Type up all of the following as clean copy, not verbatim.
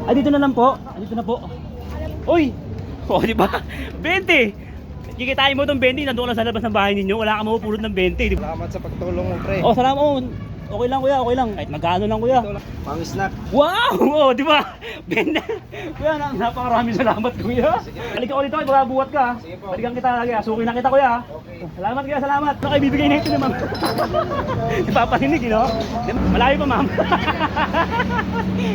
Ay, dito na lang po. Dito na po. Uy! O, di ba? 20! Kikitain mo itong 20, nandoon lang sa labas ng bahay ninyo. Wala ka mapupulot ng 20, di ba? Salamat sa pagtulong mo, pre. Oh, salamat. Oh, okay lang kuya, okay lang. Kahit magkano lang kuya. Pang snack. Wow! Oh, di ba? Benda. Kuya, napakaraming salamat kuya. Halika ko dito, buhat ka. Sige po. Balikan kita lagi. Suki na kita kuya. Okay. Salamat kuya, salamat. Ano kayo bibigay na ito naman? Ipaparinig, you know? Malayo pa, ma'am.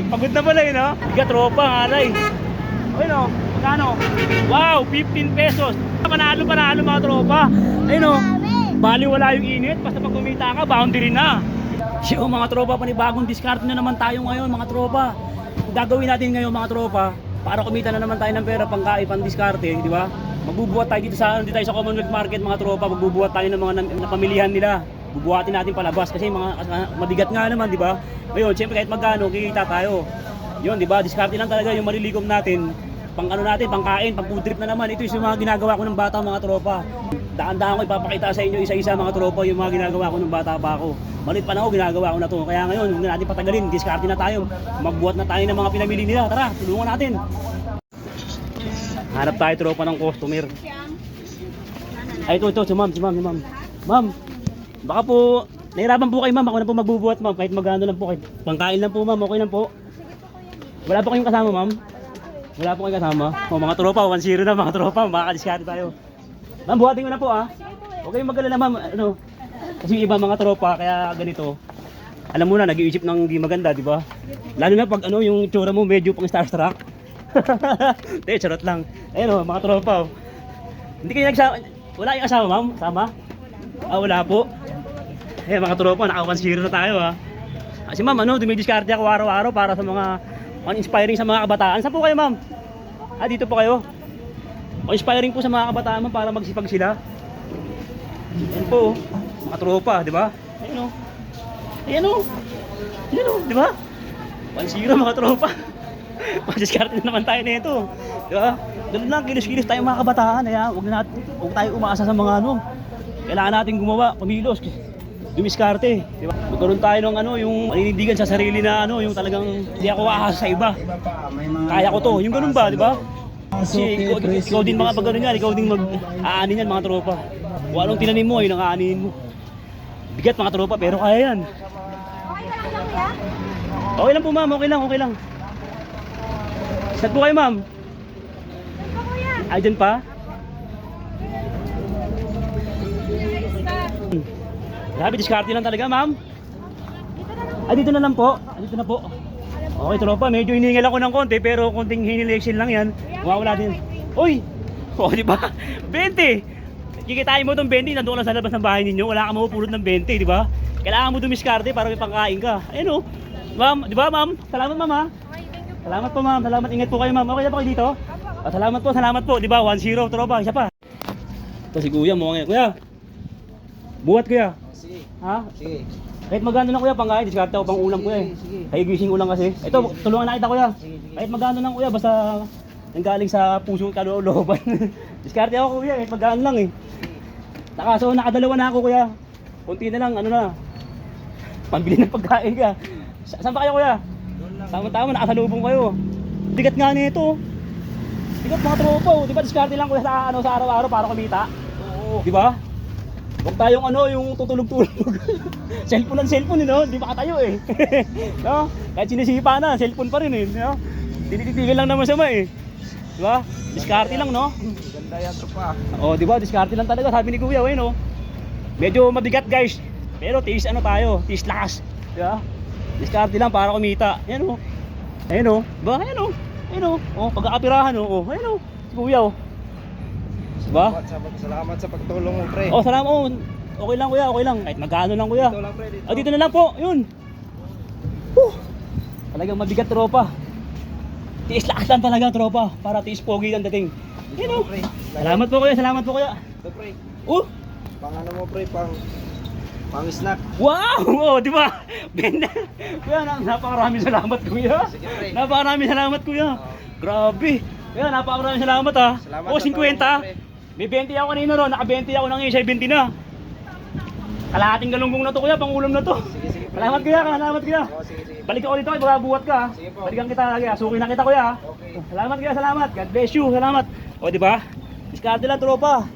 Pagod na pala, you know? Biga tropa, alay. Okay, no? Magkano? Wow, 15 pesos. Panalo mga tropa. Ayun, no? Bali wala yung init. Basta pag kumita ka, boundary na. So mga tropa, panibagong discard na naman tayo ngayon mga tropa. Gagawin natin ngayon mga tropa para kumita na naman tayo ng pera pangkain, pang diskarte, di ba? Magbubuhat tayo dito tayo sa Commonwealth Market mga tropa. Magbubuhat tayo ng mga napamilihan nila. Bubuhatin natin palabas kasi mga mabigat nga naman, di ba? Ngayon, siyempre kahit magkano, kikita tayo. Yun, di ba? Diskarte lang talaga yung malilikom natin. Pang ano natin, pangkain, pang food trip na naman. Ito yung mga ginagawa ko ng bata mga tropa. Daan-daan ko ipapakita sa inyo isa-isa mga tropa yung mga ginagawa ko ng bata pa ako. Malit pa na ako, ginagawa ko na to. Kaya ngayon, huwag na natin patagalin, diskarte na tayo. Magbuhat na tayo ng mga pinamili nila. Tara, tulungan natin. Hanap tayo tropa ng customer. Ay, ito, si ma'am. Ma'am, baka po, nahirapan po kayo ma'am, ako na po magbubuhat ma'am. Kahit magano lang po, kahit pangkain lang po ma'am, okay lang po. Wala po kayong kasama ma'am? Wala po kayong kasama? O mga tropa, 1-0 na mga tropa, makakadiskarte tayo. Ma'am, buhatin ko na po Huwag kayong mag-alala ma'am, ano. Kasi yung iba mga tropa, kaya ganito. Alam mo na, nag-iisip ng hindi maganda, di ba? Lalo na pag ano, yung itsura mo medyo pang starstruck. Hindi, charot lang. Ayun mga tropa. Hindi kayo nagsama, wala kayong kasama ma'am? Sama? Wala po. Mga tropa, naka-1-0 na tayo Kasi ma'am, dumidiskarte ako araw-araw para sa mga inspiring sa mga kabataan. Saan po kayo ma'am? Dito po kayo. Inspiring po sa mga kabataan ma'am para magsipag sila. Yan po, mga tropa, di ba? Ayan o, di ba? 1-0 mga tropa. Diskarte na naman tayo nito, di ba? Ganun lang, kilos-kilos tayo mga kabataan. Huwag tayo umaasa sa mga kailangan natin gumawa, pamilos, dumiskarte, di ba? Magkaroon tayo ng yung paninindigan sa sarili na yung talagang hindi ako aasa sa iba. Kaya ko to, yung ganun ba, di ba? Kasi ikaw din mga pagano yan, ikaw din mag-aanin yan mga tropa. Kung anong tinanim mo, yun ang aanin mo. Bigat mga tropa, pero kaya yan. Okay lang kuya? Okay lang po ma'am, okay lang. Saan po kayo ma'am? Ito kuya. Ay, dyan pa? Grabe, diskarte lang talaga ma'am. Dito na lang po. Dito na po. Okay tropa, medyo hiningal ako ng konti pero konting hinilation lang yan. Wala din. Uy! Di ba? 20! Kikitain mo itong 20, nandoon lang sa labas ng bahay ninyo. Wala ka mapupulot ng 20, di ba? Kailangan mo dumiskarte para may pangkain ka. Ayun Ma'am, di ba ma'am? Salamat ma'am Okay, thank you. Salamat po ma'am, salamat. Ingat po kayo ma'am. Okay na po kayo dito? Salamat po. Di ba? 1-0 tropa, isa pa. Ito si kuya mo ngayon. Kuya! Buhat kuya. Sige. Sige. Kahit magano lang kuya, pangkain, diskarte ako pang ulam kuya Kaya gising ulam kasi. Ito, tulungan na kita kuya. Kahit magano lang kuya, basta nanggaling sa puso at kalooban. Diskarte ako kuya, kahit magano lang nakadalawa na ako kuya. Kunti na lang, pambili ng pagkain ka. Saan ba kayo kuya? Tama-tama, nakasalubong kayo. Bigat nga nito. Bigat mga tropa di ba diskarte lang kuya sa araw-araw para kumita? Oo. Di ba? Huwag tayong yung tutulog-tulog. Cellphone, hindi makatayo no? Kahit sinisipa na, cellphone pa rin no? Tinitigil lang naman sama di ba? Diskarte lang no? Ganda yan, tropa. Di ba? Diskarte lang talaga, sabi ni kuya no? Medyo mabigat guys, pero tiis tiis lakas, di ba? Diskarte lang para kumita. Ayun di ba? Pagkakapirahan ayun si kuya Diba? Salamat sa pagtulong mo, pre. Salamat okay lang kuya, okay lang. Kahit magkano lang kuya. Dito lang, pre, dito. Dito na lang po, yun. Talagang mabigat tropa. Tiis lakas lang talaga tropa, para tiis pogi ang dating. Pre. Salamat po kuya. Ito, pre. Pang ano mo, pre, pang snack. Wow! Di ba? Benda. Kuya, napakaraming salamat kuya. Sige, pre. Napakaraming salamat kuya. Grabe. Kuya, napakaraming salamat Salamat 50. May 20 ako kanina naka 20 ako ng isa 20 na. Kalahating galunggong na to kuya, pang ulam na to. Sige, Salamat kuya, salamat kuya. Oh, sige, sige. Balik ako dito, buhat ka. Sige po. Balikan kita lagi, asukin na kita kuya. Okay. Salamat kuya, salamat. God bless you, salamat. O di ba? Diskarte lang tropa.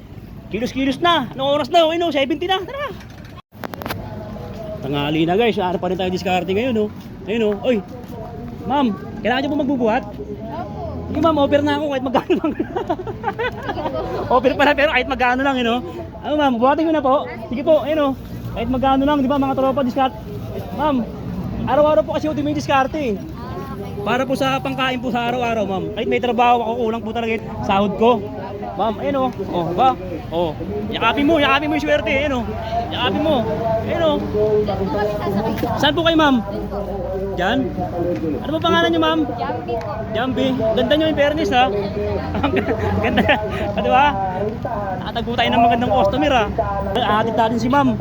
Kilos-kilos na. Anong oras na? Okay no, 70 na. Tara. Tanghali na guys, ano pa rin tayo diskarte ngayon no. Ayun no. Oy. Ma'am, kailangan niyo po magbubuhat? Opo. Sige ma'am, offer na ako kahit magkano lang. Offer pala pero kahit magkano lang, you know. Ano ma'am, buhatin ko na po. Sige po, ayun oh. Kahit magkano lang, di ba mga tropa, diskarte. Ma'am, araw-araw po kasi may diskarte. Para po sa pangkain po sa araw-araw, ma'am. Kahit may trabaho ako, kulang po talaga yung sahod ko. Ma'am, ayun oh. Oh, ba? Oh. Yakapin mo yung swerte, ayun oh. Yakapin mo. Ayun oh. Diyan po kami sasakay. Saan po kayo, ma'am? Diyan? Ano ba pangalan niyo, ma'am? Jumpy po. Jambi, ganda nyo in fairness ha. Ganda. Di ba? Nakatago tayo ng magandang customer ha. Aatid natin si ma'am.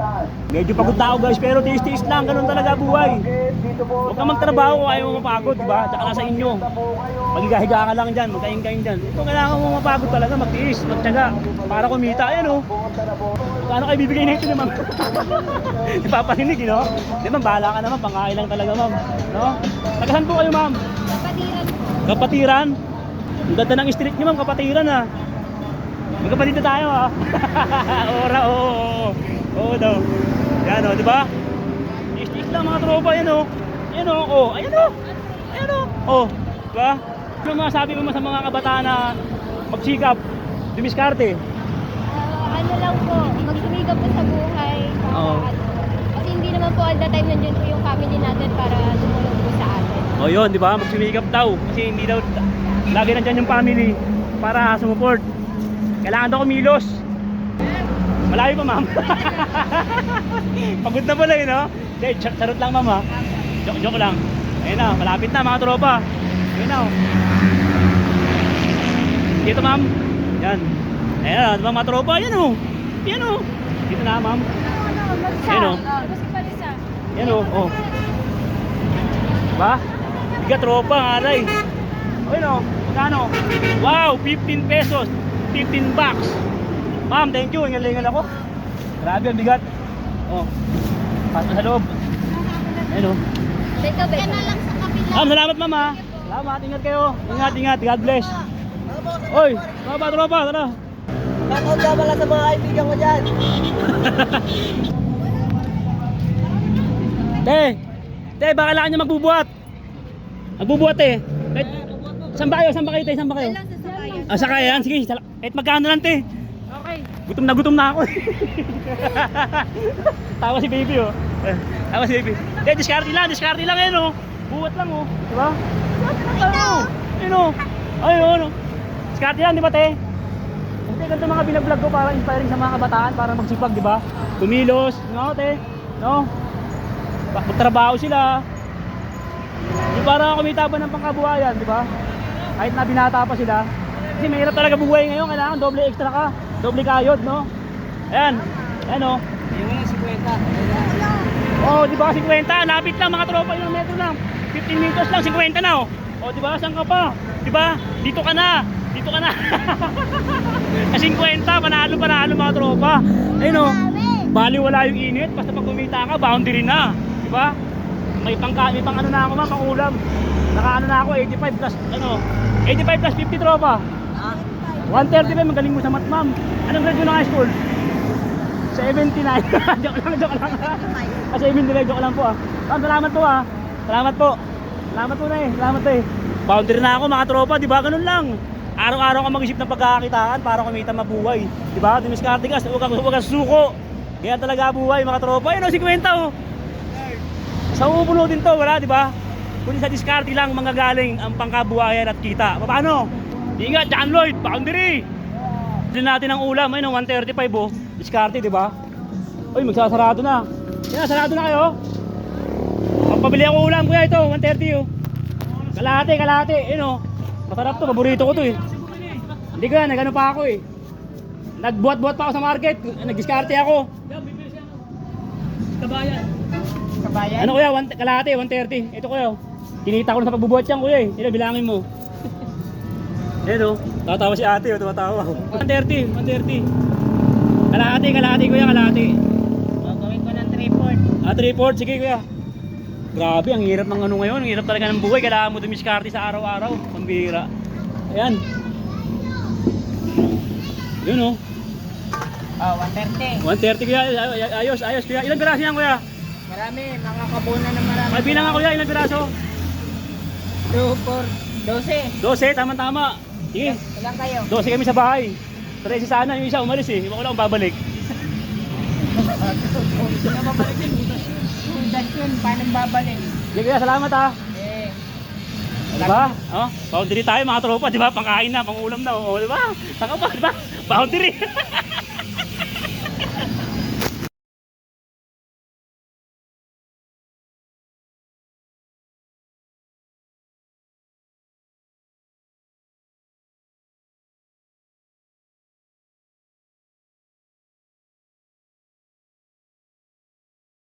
Medyo pagod na ako guys, pero tiis-tiis lang. Ganun talaga buhay. Huwag ka magtrabaho kung ayaw mo mapagod, di ba? Tsaka nasa inyo. Magigahiga ka lang dyan, magkain-kain dyan. Ito kailangan mo mapagod talaga, magtiis, magtyaga. Para kumita, ayan o. Paano kayo bibigay na ito ni ma'am? Di pa paninig, you know? Di ma'am, bahala ka naman, pangkain lang talaga ma'am. No? Tagasan po kayo ma'am? Kapatiran po. Kapatiran? Ang ganda ng street niyo ma'am, Kapatiran ha. Magkapatid na tayo ha. Ora, oo. Oo daw. Yan o, di ba? Tiis-tiis lang mga tropa, yan o. Yan o, oh. Ayan o. Ayan o. Oh, di ba? Ano masasabi mo sa mga kabataan na magsikap, dumiskarte? Ano lang po, magsumikap po sa buhay. Oo. Kasi hindi naman po all the time nandiyan po yung family natin para tumulong po sa atin. O yun, di ba? Magsimikap daw. Kasi hindi daw, lagi nandyan yung family para sumuport. Kailangan daw kumilos. Malayo pa, ma'am. Pagod na pala yun, no? Hindi, charot lang, ma'am, ha? Joke lang. Ayun na, malapit na, mga tropa. Ayun na, oh. Dito, ma'am. Yan. Ayun na, diba, mga tropa? Yan, oh. Yan, oh. Dito na, ma'am. Ayun, oh. Yan, oh. Oh. Diba? Biga tropa, aray. Ayun, oh. Magkano? Wow, 15 pesos. 15 bucks. Ma'am, thank you. Ingalingan ako. Grabe, ang bigat. Oh. Pasok sa loob. Ayun, oh. Teka, beka na lang sa kapila. Ma'am, salamat ma'am ha. Salamat, ingat kayo. Ingat, ingat. God bless. Oy, tropa, tropa, tara. Shoutout ka pala sa mga kaibigan ko dyan. Te, baka kailangan nyo magbubuhat. Magbubuhat eh. Kahit, saan ba kayo? Saan ba kayo, te? Saan ba kayo? Ah, sakayan. Sige, kahit magkano lang, te. Okay. Gutom na ako. Tawa si baby, oh. Tawa si baby. Te, diskarte lang yun, oh. Buhat lang, oh. Diba? Ayun, oh. Ayun, oh. Diskarte lang, di ba, te? Kasi ganito mga binag-vlog ko para inspiring sa mga kabataan para magsipag, di ba? Kumilos, no, te? No? Magtrabaho sila. Di para kumita ba ng pangkabuhayan, di ba? Kahit na binata pa sila. Kasi mahirap talaga buhay ngayon, kailangan doble extra ka. Doble kayod, no? Ayan. Ayan, oh. Yung mga 50. Oh, di ba 50? Lapit lang mga tropa, ilang metro lang. 15 meters lang, 50 na, oh. Oh, di ba? Saan ka pa? Di ba? Dito ka na. Dito ka na. Sa 50, panalo mga tropa. Ayun, oh. Bali wala yung init, basta pag kumita ka, boundary na. Di ba? May pang ano na ako, ma'am, pang ulam. Nakaano na ako, 85 plus, ano, 85 plus 50 tropa. 135, magaling mo sa math, ma'am. Anong grade yun ng high school? 79. joke lang. 79, joke lang po ah. Ma'am, salamat po ah. Salamat po na eh. Salamat eh. Boundary na ako mga tropa, di ba? Ganun lang. Araw-araw ka mag-isip ng pagkakakitaan para kumita mabuhay. Di ba? Dumiskarte ka, huwag kang suko. Kaya talaga buhay mga tropa. Ayun o, 50 oh. Sa upulo din to, wala, di ba? Kundi sa diskarte lang manggagaling ang pangkabuhayan at kita. Paano? Ingat, John Lloyd, boundary. Bilhin natin ang ulam, ayun, 135 oh. Diskarte, di ba? Uy, magsasarado na. Yan, sarado na kayo. Magpabili ako ulam, kuya, ito, 130 oh. Kalahati, ayun oh. Masarap to, paborito ko to eh. Hindi ko yan, nagano pa ako eh. Nagbuhat-buhat pa ako sa market, nagdiskarte ako. Kabayan. Ano kuya, kalahati, 130. Ito kuya, kinita ko na sa pagbubuhat yan kuya eh. Ito, bilangin mo. Ayan o, tatawa si ate o, tumatawa. 130. Kalahati kuya, kalahati. Gawin ko ng 3-4. 3/4, sige kuya. Grabe, ang hirap ng ano ngayon. Ang hirap talaga ng buhay. Kailangan mo dumiskarte sa araw-araw. Pambihira. Ayan. Yun oh. Oh, 130. 130 kuya. Ayos, ayos kuya. Ilang piraso yan kuya? Marami, mga kabuna na marami. Ay, bilang nga kuya. Ilang piraso? 2, 4, 12. 12, tama-tama. Sige. Ilan kayo? 12 kami sa bahay. 13 sana. Yung isa umalis eh. Iba ko lang kung babalik. Hindi na babalik yun. Udas yun, paano babalik? Sige kuya, salamat ha. Eh, Diba? Oh, boundary tayo mga tropa, diba? Pangkain na, pangulam na, oh, diba? Saka pa, diba? Boundary.